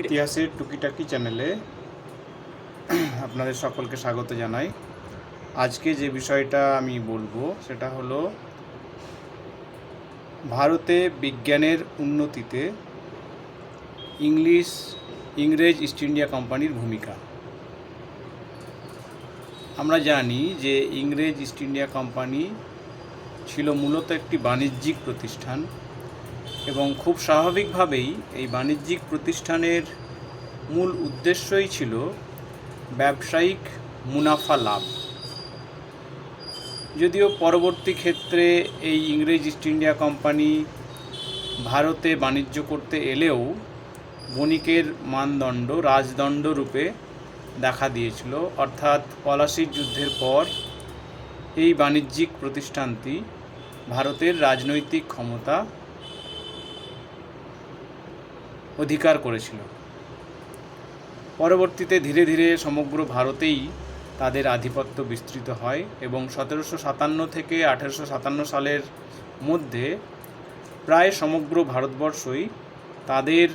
ইতিহাসের টুকিটাকি চ্যানেলে আপনাদের সকলকে স্বাগত জানাই। আজকে যে বিষয়টা আমি বলবো সেটা হলো ভারতে বিজ্ঞানের উন্নতিতে ইংরেজ ইস্ট ইন্ডিয়া কোম্পানির ভূমিকা। আমরা জানি যে ইংরেজ ইস্ট ইন্ডিয়া কোম্পানি ছিল মূলত একটি বাণিজ্যিক প্রতিষ্ঠান এবং খুব স্বাভাবিকভাবেই এই বাণিজ্যিক প্রতিষ্ঠানের মূল উদ্দেশ্যই ছিল ব্যবসায়িক মুনাফা লাভ। যদিও পরবর্তী ক্ষেত্রে এই ইংরেজ ইস্ট ইন্ডিয়া কোম্পানি ভারতে বাণিজ্য করতে এলেও বণিকের মানদণ্ড রাজদণ্ড রূপে দেখা দিয়েছিল, অর্থাৎ পলাশির যুদ্ধের পর এই বাণিজ্যিক প্রতিষ্ঠানটি ভারতের রাজনৈতিক ক্ষমতা অধিকার করেছিল। পরবর্তীতে ধীরে ধীরে সমগ্র ভারতেই তাদের আধিপত্য বিস্তৃত হয় এবং 1757 থেকে 1857 সালের মধ্যে প্রায় সমগ্র ভারতবর্ষই তাদের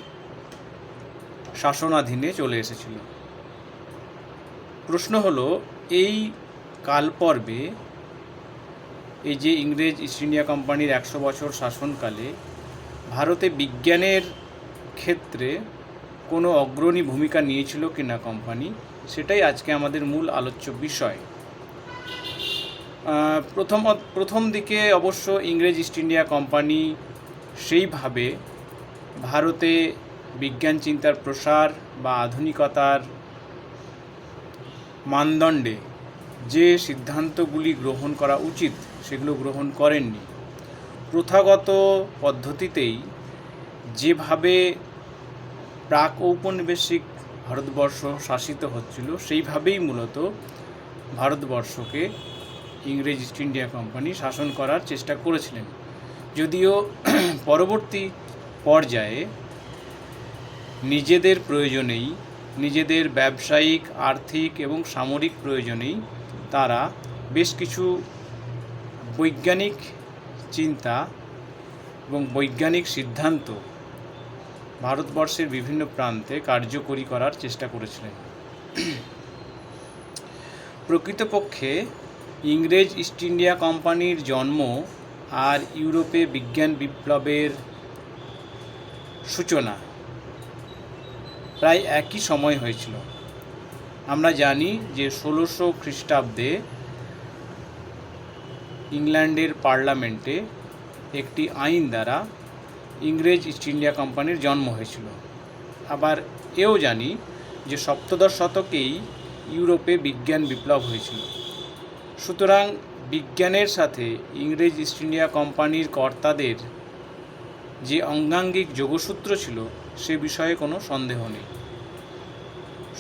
শাসনাধীনে চলে এসেছিল। প্রশ্ন হলো, এই কালপর্বে এই যে ইংরেজ ইস্ট ইন্ডিয়া কোম্পানির 100 বছর শাসনকালে ভারতে বিজ্ঞানের ক্ষেত্রে কোনো অগ্রণী ভূমিকা নিয়েছিল কিনা কোম্পানি, সেটাই আজকে আমাদের মূল আলোচ্য বিষয়। প্রথম দিকে অবশ্য ইংরেজ ইস্ট ইন্ডিয়া কোম্পানি সেইভাবে ভারতে বিজ্ঞান চিন্তার প্রসার বা আধুনিকতার মানদণ্ডে যে সিদ্ধান্তগুলি গ্রহণ করা উচিত সেগুলো গ্রহণ করেননি। প্রথাগত পদ্ধতিতেই যেভাবে প্রাক ঔপনিবেশিক ভারতবর্ষ শাসিত হচ্ছিল সেইভাবেই মূলত ভারতবর্ষকে ইংরেজ ইস্ট ইন্ডিয়া কোম্পানি শাসন করার চেষ্টা করেছিলেন। যদিও পরবর্তী পর্যায়ে নিজেদের প্রয়োজনেই, নিজেদের ব্যবসায়িক, আর্থিক এবং সামরিক প্রয়োজনেই তারা বেশ কিছু বৈজ্ঞানিক চিন্তা এবং বৈজ্ঞানিক সিদ্ধান্ত ভারতবর্ষের বিভিন্ন প্রান্তে কার্যকরী করার চেষ্টা করেছিলেন। প্রকৃতপক্ষে ইংরেজ ইস্ট ইন্ডিয়া কোম্পানির জন্ম আর ইউরোপে বিজ্ঞান বিপ্লবের সূচনা প্রায় একই সময় হয়েছিল। আমরা জানি যে 1600 খ্রিস্টাব্দে ইংল্যান্ডের পার্লামেন্টে একটি আইন দ্বারা ইংরেজ ইস্ট ইন্ডিয়া কোম্পানির জন্ম হয়েছিল। আবার এও জানি যে 17 শতকেই ইউরোপে বিজ্ঞান বিপ্লব হয়েছিল। সুতরাং বিজ্ঞানের সাথে ইংরেজ ইস্ট ইন্ডিয়া কোম্পানির কর্তাদের যে অঙ্গাঙ্গিক যোগসূত্র ছিল সে বিষয়ে কোনো সন্দেহ নেই।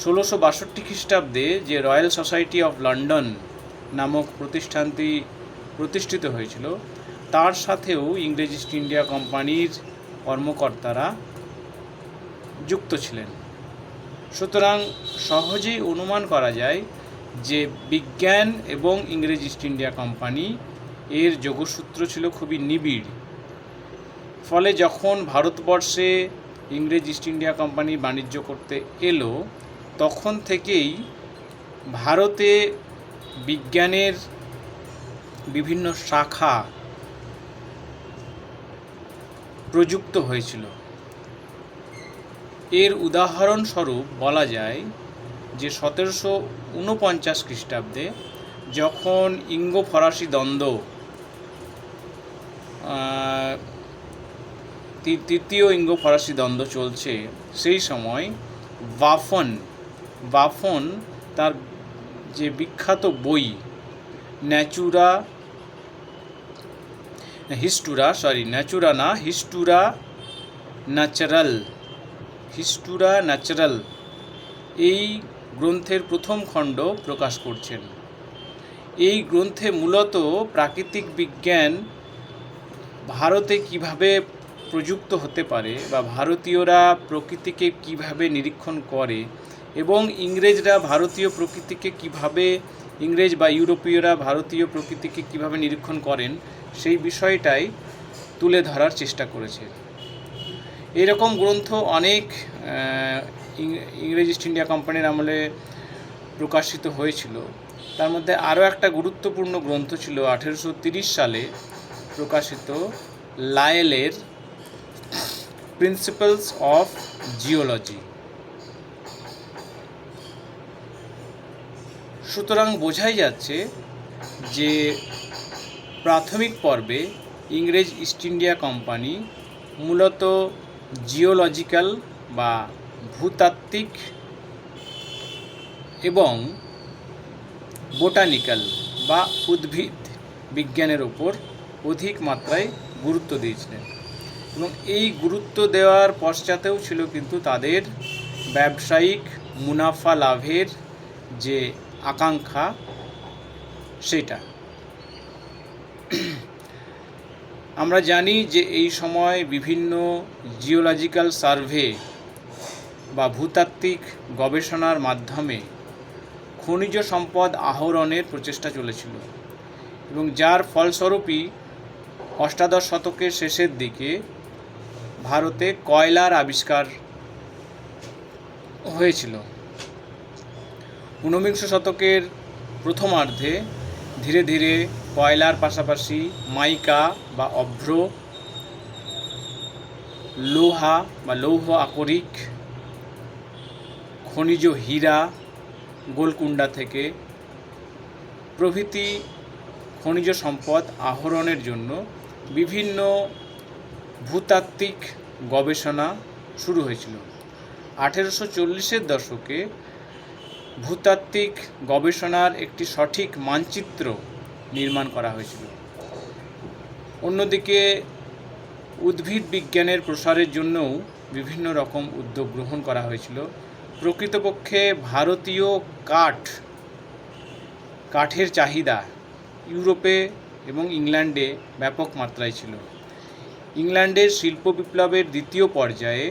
1662 খ্রিস্টাব্দে যে রয়্যাল সোসাইটি অফ লন্ডন নামক প্রতিষ্ঠানটি প্রতিষ্ঠিত হয়েছিল তার সাথেও ইংরেজ ইস্ট ইন্ডিয়া কোম্পানির কর্মকর্তারা যুক্ত ছিলেন। সুতরাং সহজেই অনুমান করা যায় যে বিজ্ঞান এবং ইংরেজ ইস্ট ইন্ডিয়া কোম্পানি এর যোগসূত্র ছিল খুবই নিবিড়। ফলে যখন ভারতবর্ষে ইংরেজ ইস্ট ইন্ডিয়া কোম্পানি বাণিজ্য করতে এলো তখন থেকেই ভারতে বিজ্ঞানের বিভিন্ন শাখা প্রযুক্ত হয়েছিল। এর উদাহরণস্বরূপ বলা যায় যে 1749 খ্রিস্টাব্দে যখন ইঙ্গো ফরাসি দ্বন্দ্ব তৃতীয় ইঙ্গো ফরাসি দ্বন্দ্ব চলছে, সেই সময় বাফন তার যে বিখ্যাত বই হিস্টুরা ন্যাচারাল এই গ্রন্থের প্রথম খণ্ড প্রকাশ করছেন। এই গ্রন্থে মূলত প্রাকৃতিক বিজ্ঞান ভারতে কিভাবে প্রযুক্ত হতে পারে বা ভারতীয়রা প্রকৃতিকে কিভাবে নিরীক্ষণ করে এবং ইংরেজরা ভারতীয় প্রকৃতিকে কিভাবে, ইংরেজ বা ইউরোপীয়রা ভারতীয় প্রকৃতিকে কিভাবে নিরীক্ষণ করেন সেই বিষয়টাই তুলে ধরার চেষ্টা করেছে। এরকম গ্রন্থ অনেক ইংরেজ ইস্ট ইন্ডিয়া কোম্পানির আমলে প্রকাশিত হয়েছিল। তার মধ্যে আরও একটা গুরুত্বপূর্ণ গ্রন্থ ছিল 1830 সালে প্রকাশিত লায়েলের প্রিন্সিপালস অফ জিওলজি। সুতরাং বোঝাই যাচ্ছে যে প্রাথমিক পর্বে ইংরেজ ইস্ট ইন্ডিয়া কোম্পানি মূলত জিওলজিক্যাল বা ভূতাত্ত্বিক এবং বোটানিক্যাল বা উদ্ভিদ বিজ্ঞানের ওপর অধিক মাত্রায় গুরুত্ব দিয়েছিলেন, এবং এই গুরুত্ব দেওয়ার পশ্চাতেও ছিল কিন্তু তাদের ব্যবসায়িক মুনাফা লাভের যে আকাঙ্ক্ষা সেটা। আমরা জানি যে এই সময় বিভিন্ন জিওলজিক্যাল সার্ভে বা ভূতাত্ত্বিক গবেষণার মাধ্যমে খনিজ সম্পদ আহরণের প্রচেষ্টা চলেছিল, এবং যার ফলস্বরূপই অষ্টাদশ শতকের শেষের দিকে ভারতে কয়লার আবিষ্কার হয়েছিল। ঊনবিংশ শতকের প্রথমার্ধে ধীরে ধীরে কয়লার পাশাপাশি মাইকা বা অভ্র, লোহা বা লৌহ আকরিক, খনিজ হীরা গোলকুন্ডা থেকে প্রভৃতি খনিজ সম্পদ আহরণের জন্য বিভিন্ন ভূতাত্ত্বিক গবেষণা শুরু হয়েছিল। 1840-এর দশকে ভূতাত্ত্বিক গবেষণার একটি সঠিক মানচিত্র নির্মাণ করা হয়েছিল। অন্যদিকে উদ্ভিদ বিজ্ঞানের প্রসারের জন্যও বিভিন্ন রকম উদ্যোগ গ্রহণ করা হয়েছিল। প্রকৃতপক্ষে ভারতীয় কাঠের চাহিদা ইউরোপে এবং ইংল্যান্ডে ব্যাপক মাত্রায় ছিল। ইংল্যান্ডের শিল্প বিপ্লবের দ্বিতীয় পর্যায়ে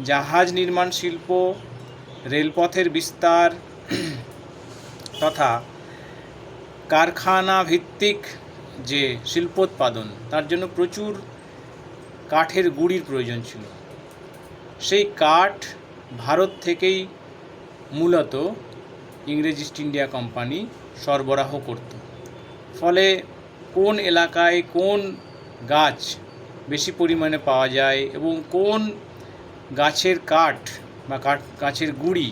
জাহাজ নির্মাণ শিল্প, রেলপথের বিস্তার তথা কারখানা ভিত্তিক যে শিল্পোৎপাদন, তার জন্য প্রচুর কাঠের গুঁড়ির প্রয়োজন ছিল। সেই কাঠ ভারত থেকেই মূলত ইংরেজ ইস্ট ইন্ডিয়া কোম্পানি সরবরাহ করত। ফলে কোন এলাকায় কোন গাছ বেশি পরিমাণে পাওয়া যায় এবং কোন গাছের কাঠ বা গাছের গুঁড়ি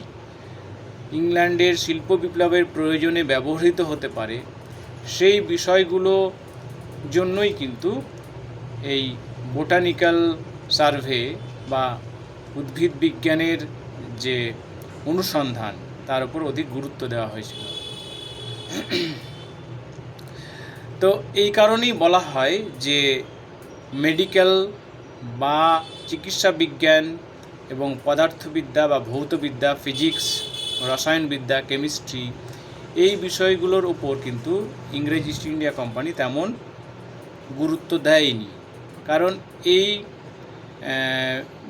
ইংল্যান্ডের শিল্প বিপ্লবের প্রয়োজনে ব্যবহৃত হতে পারে, সেই বিষয়গুলো জন্যই কিন্তু এই বোটানিক্যাল সার্ভে বা উদ্ভিদ বিজ্ঞানের যে অনুসন্ধান তার উপর অধিক গুরুত্ব দেওয়া হয়েছিল। তো এই কারণেই বলা হয় যে মেডিকেল বা চিকিৎসা বিজ্ঞান এবং পদার্থবিদ্যা বা ভৌতবিদ্যা, ফিজিক্স, রসায়নবিদ্যা, কেমিস্ট্রি, এই বিষয়গুলোর উপর কিন্তু ইংরেজ ইস্ট ইন্ডিয়া কোম্পানি তেমন গুরুত্ব দেয়নি। কারণ এই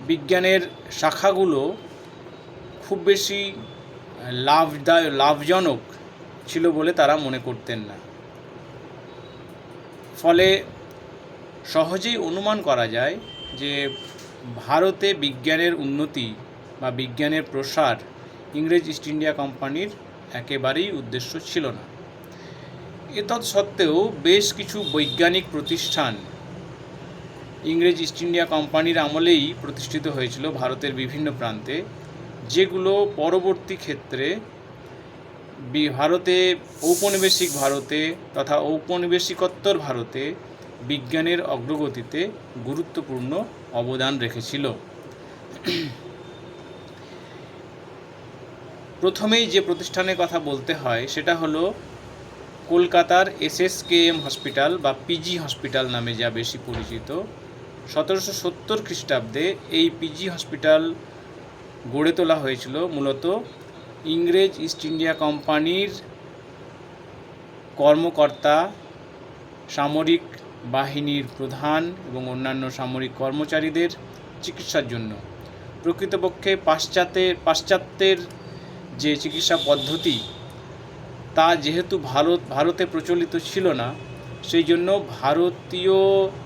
বিজ্ঞানের শাখাগুলো খুব বেশি লাভজনক ছিল বলে তারা মনে করতেন না। ফলে সহজেই অনুমান করা যায় যে ভারতে বিজ্ঞানের উন্নতি বা বিজ্ঞানের প্রসার ইংরেজ ইস্ট ইন্ডিয়া কোম্পানির একেবারেই উদ্দেশ্য ছিল না। এতৎসত্ত্বেও বেশ কিছু বৈজ্ঞানিক প্রতিষ্ঠান ইংরেজ ইস্ট ইন্ডিয়া কোম্পানির আমলেই প্রতিষ্ঠিত হয়েছিল ভারতের বিভিন্ন প্রান্তে, যেগুলো পরবর্তী ক্ষেত্রে ঔপনিবেশিক ভারতে তথা ঔপনিবেশিকোত্তর ভারতে বিজ্ঞানের অগ্রগতিতে গুরুত্বপূর্ণ অবদান রেখেছিল। প্রথমেই যে প্রতিষ্ঠানের কথা বলতে হয় সেটা হলো কলকাতার SSKM হসপিটাল বা পিজি হসপিটাল নামে যা বেশি পরিচিত। 1770 খ্রিস্টাব্দে এই পিজি হসপিটাল গড়ে তোলা হয়েছিল মূলত ইংরেজ ইস্ট ইন্ডিয়া কোম্পানির কর্মকর্তা, সামরিক বাহিনীর প্রধান এবং অন্যান্য সামরিক কর্মচারীদের চিকিৎসার জন্য। প্রকৃতপক্ষে পাশ্চাত্যের যে চিকিৎসা পদ্ধতি তা যেহেতু ভারতে প্রচলিত ছিল না, সেই জন্য ভারতীয়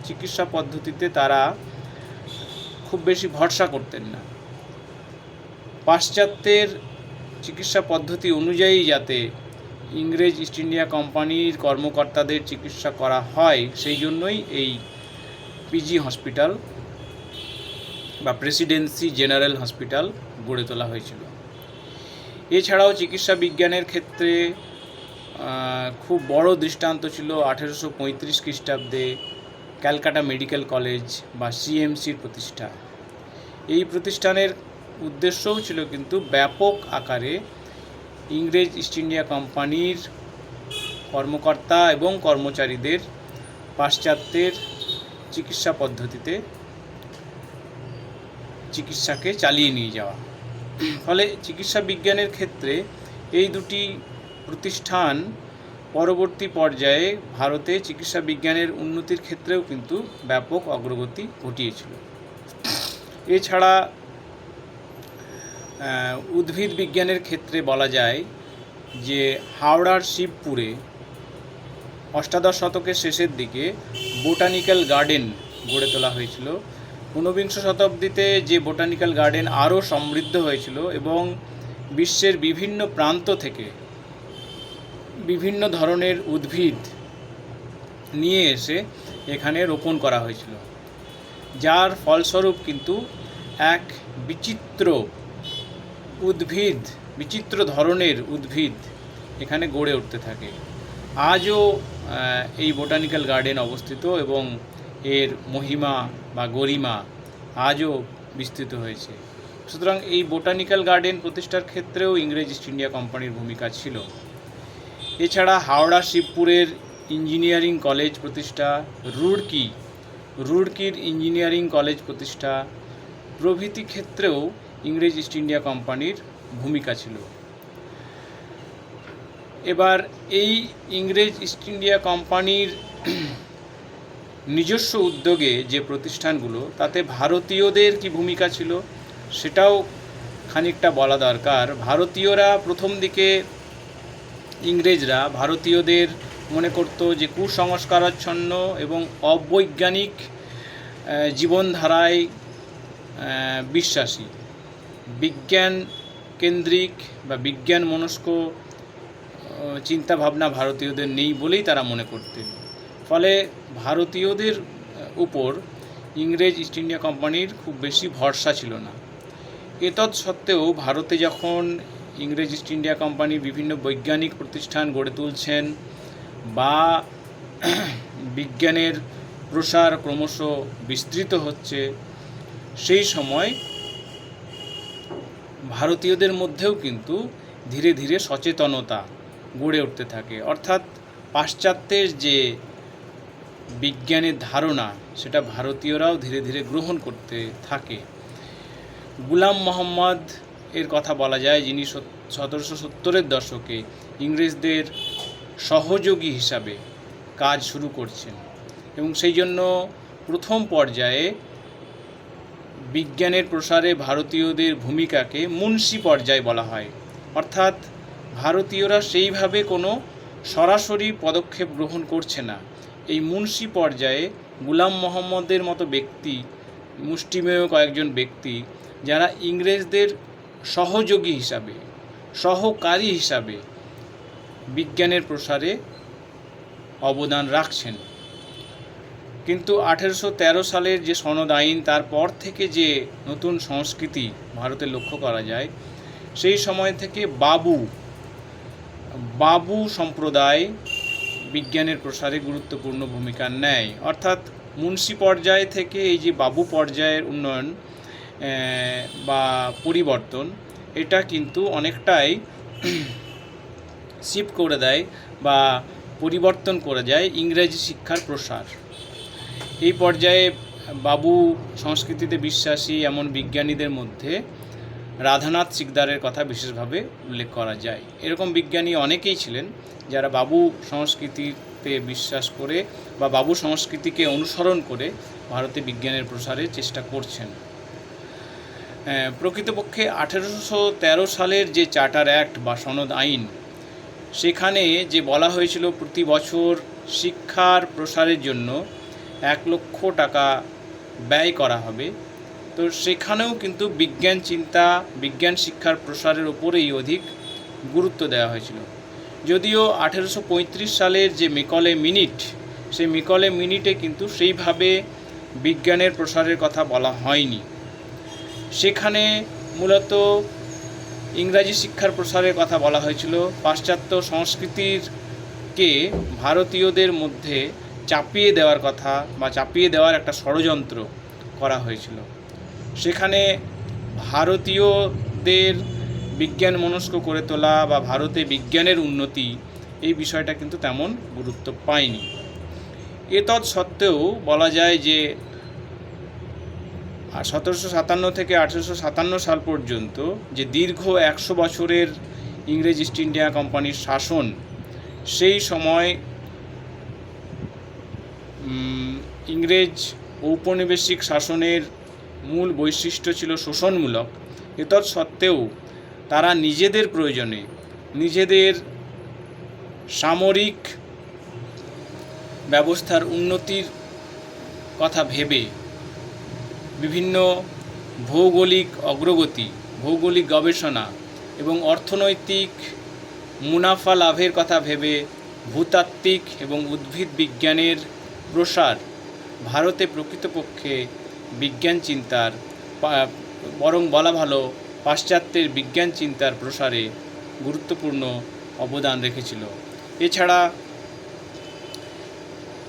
চিকিৎসা পদ্ধতিতে তারা খুব বেশি ভরসা করতেন না। পাশ্চাত্যের চিকিৎসা পদ্ধতি অনুযায়ী যাতে ইংরেজ ইস্ট ইন্ডিয়া কোম্পানির কর্মকর্তাদের চিকিৎসা করা হয়, সেই জন্যই এই পিজি হসপিটাল বা প্রেসিডেন্সি জেনারেল হসপিটাল গড়ে তোলা হয়েছিল। এছাড়াও চিকিৎসা বিজ্ঞানের ক্ষেত্রে খুব বড় দৃষ্টান্ত ছিল 1835 খ্রিস্টাব্দে ক্যালকাটা মেডিকেল কলেজ বা সিএমসির প্রতিষ্ঠা। এই প্রতিষ্ঠানের উদ্দেশ্যও ছিল কিন্তু ব্যাপক আকারে ইংরেজ ইস্ট ইন্ডিয়া কোম্পানির কর্মকর্তা এবং কর্মচারীদের পাশ্চাত্যের চিকিৎসা পদ্ধতিতে চিকিৎসাকে চালিয়ে নিয়ে যাওয়া। ফলে চিকিৎসা বিজ্ঞানের ক্ষেত্রে এই দুটি প্রতিষ্ঠান পরবর্তী পর্যায়ে ভারতে চিকিৎসা বিজ্ঞানের উন্নতির ক্ষেত্রেও কিন্তু ব্যাপক অগ্রগতি ঘটিয়েছিল। এছাড়া উদ্ভিদ বিজ্ঞানের ক্ষেত্রে বলা যায় যে হাওড়ার শিবপুরে অষ্টাদশ শতকের শেষের দিকে বোটানিক্যাল গার্ডেন গড়ে তোলা হয়েছিল। ঊনবিংশ শতাব্দীতে যে বোটানিক্যাল গার্ডেন আরও সমৃদ্ধ হয়েছিল এবং বিশ্বের বিভিন্ন প্রান্ত থেকে বিভিন্ন ধরনের উদ্ভিদ নিয়ে এসে এখানে রোপণ করা হয়েছিল, যার ফলস্বরূপ কিন্তু এক বিচিত্র ধরনের উদ্ভিদ এখানে গড়ে উঠতে থাকে। আজও এই বোটানিক্যাল গার্ডেন অবস্থিত এবং এর মহিমা বা গরিমা আজও বিস্তৃত হয়েছে। সুতরাং এই বোটানিক্যাল গার্ডেন প্রতিষ্ঠার ক্ষেত্রেও ইংরেজ ইস্ট ইন্ডিয়া কোম্পানির ভূমিকা ছিল। এছাড়া হাওড়া শিবপুরের ইঞ্জিনিয়ারিং কলেজ প্রতিষ্ঠা, রুড়কির ইঞ্জিনিয়ারিং কলেজ প্রতিষ্ঠা প্রভৃতি ক্ষেত্রেও ইংরেজ ইস্ট ইন্ডিয়া কোম্পানির ভূমিকা ছিল। এবার এই ইংরেজ ইস্ট ইন্ডিয়া কোম্পানির নিজস্ব উদ্যোগে যে প্রতিষ্ঠানগুলো, তাতে ভারতীয়দের কি ভূমিকা ছিল সেটাও খানিকটা বলা দরকার। ভারতীয়রা প্রথম দিকে ইংরেজরা ভারতীয়দের মনে করত যে কুসংস্কারাচ্ছন্ন এবং অবৈজ্ঞানিক জীবনধারায় বিশ্বাসী, বিজ্ঞান কেন্দ্রিক বা বিজ্ঞান মনস্ক চিন্তাভাবনা ভারতীয়দের নেই বলেই তারা মনে করতেন। ফলে ভারতীয়দের উপর ইংরেজ ইস্ট ইন্ডিয়া কোম্পানির খুব বেশি ভরসা ছিল না। এতৎ সত্ত্বেও ভারতে যখন ইংরেজ ইস্ট ইন্ডিয়া কোম্পানি বিভিন্ন বৈজ্ঞানিক প্রতিষ্ঠান গড়ে তুলছেন বা বিজ্ঞানের প্রসার ক্রমশ বিস্তৃত হচ্ছে, সেই সময় ভারতীয়দের মধ্যেও কিন্তু ধীরে ধীরে সচেতনতা গড়ে উঠতে থাকে। অর্থাৎ পাশ্চাত্যের যে বিজ্ঞানের ধারণা সেটা ভারতীয়রাও ধীরে ধীরে গ্রহণ করতে থাকে। গুলাম মোহাম্মদ এর কথা বলা যায়, যিনি 1770-এর দশকে ইংরেজদের সহযোগী হিসাবে কাজ শুরু করছেন এবং সেই জন্য প্রথম পর্যায়ে বিজ্ঞানের প্রসারে ভারতীয়দের ভূমিকাকে মুন্সি পর্যায় বলা হয়। অর্থাৎ ভারতীয়রা সেইভাবে কোনো সরাসরি পদক্ষেপ গ্রহণ করছে না। এই মুন্সি পর্যায়ে গুলাম মোহাম্মদের মতো ব্যক্তি, মুষ্টিমেয় কয়েকজন ব্যক্তি, যারা ইংরেজদের সহযোগী হিসাবে, সহকারী হিসাবে বিজ্ঞানের প্রসারে অবদান রাখছেন। কিন্তু 1813 সালের যে সনদ আইন, তারপর থেকে যে নতুন সংস্কৃতি ভারতে লক্ষ্য করা যায়, সেই সময় থেকে বাবু সম্প্রদায় বিজ্ঞানের প্রসারে গুরুত্বপূর্ণ ভূমিকা নেয়। অর্থাৎ মুন্সি পর্যায় থেকে এই যে বাবু পর্যায়ের উন্নয়ন বা পরিবর্তন, এটা কিন্তু অনেকটাই শিফট করে দেয় বা পরিবর্তন করে যায় ইংরেজি শিক্ষার প্রসার। এই পর্যায়ে বাবু সংস্কৃতিতে বিশ্বাসী এমন বিজ্ঞানীদের মধ্যে রাধানাথ সিকদারের কথা বিশেষভাবে উল্লেখ করা যায়। এরকম বিজ্ঞানী অনেকেই ছিলেন যারা বাবু সংস্কৃতিতে বিশ্বাস করে বা বাবু সংস্কৃতিকে অনুসরণ করে ভারতে বিজ্ঞানের প্রসারের চেষ্টা করছেন। প্রকৃতপক্ষে 1813 সালের যে চার্টার অ্যাক্ট বা সনদ আইন, সেখানে যে বলা হয়েছিল প্রতি বছর শিক্ষার প্রসারের জন্য 1 লক্ষ টাকা ব্যয় করা হবে, তো সেখানেও কিন্তু বিজ্ঞান চিন্তা, বিজ্ঞান শিক্ষার প্রসারের ওপরেই অধিক গুরুত্ব দেওয়া হয়েছিল। যদিও 1835 সালের যে মেকলে মিনিট, সেই মেকলে মিনিটে কিন্তু সেইভাবে বিজ্ঞানের প্রসারের কথা বলা হয়নি। সেখানে মূলত ইংরাজি শিক্ষার প্রসারের কথা বলা হয়েছিল, পাশ্চাত্য সংস্কৃতিকে ভারতীয়দের মধ্যে চাপিয়ে দেওয়ার কথা বা চাপিয়ে দেওয়ার একটা ষড়যন্ত্র করা হয়েছিল। সেখানে ভারতীয়দের বিজ্ঞান মনস্ক করে তোলা বা ভারতে বিজ্ঞানের উন্নতি, এই বিষয়টা কিন্তু তেমন গুরুত্ব পায়নি। এতৎ সত্ত্বেও বলা যায় যে 1757 থেকে 1857 সাল পর্যন্ত যে দীর্ঘ 100 বছরের ইংরেজ ইস্ট ইন্ডিয়া কোম্পানির শাসন, সেই সময় ইংরেজ ঔপনিবেশিক শাসনের মূল বৈশিষ্ট্য ছিল শোষণমূলক। এতৎ সত্ত্বেও তারা নিজেদের প্রয়োজনে, নিজেদের সামরিক ব্যবস্থার উন্নতির কথা ভেবে বিভিন্ন ভৌগোলিক অগ্রগতি, ভৌগোলিক গবেষণা এবং অর্থনৈতিক মুনাফা লাভের কথা ভেবে ভূতাত্ত্বিক এবং উদ্ভিদ বিজ্ঞানের প্রসার ভারতে প্রকৃতপক্ষে বিজ্ঞান চিন্তার, বরং বলা ভালো পাশ্চাত্যের বিজ্ঞান চিন্তার প্রসারে গুরুত্বপূর্ণ অবদান রেখেছিল। এছাড়া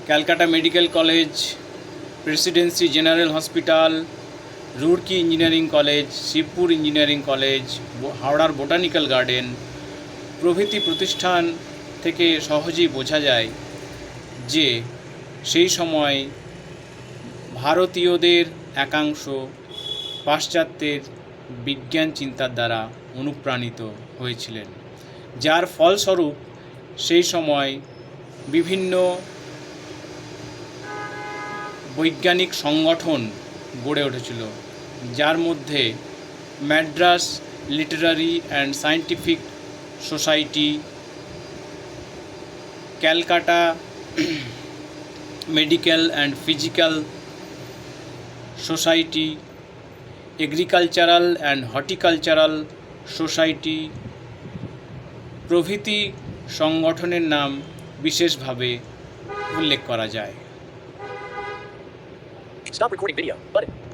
Calcutta medical college, Presidency general hospital, Roorkee engineering college, Shibpur engineering college, হাওড়ার বোটানিক্যাল গার্ডেন প্রভৃতি প্রতিষ্ঠান থেকে সহজেই বোঝা যায় যে সেই সময় ভারতীয়দের একাংশ পাশ্চাত্যের বিজ্ঞান চিন্তার দ্বারা অনুপ্রাণিত হয়েছিলেন, যার ফলস্বরূপ সেই সময় বিভিন্ন বৈজ্ঞানিক সংগঠন গড়ে উঠেছিল, যার মধ্যে Madras Literary and scientific society, Calcutta medical and physical society, agricultural and horticultural society প্রভৃতি সংগঠনের নাম বিশেষভাবে উল্লেখ করা যায়। Stop recording video button.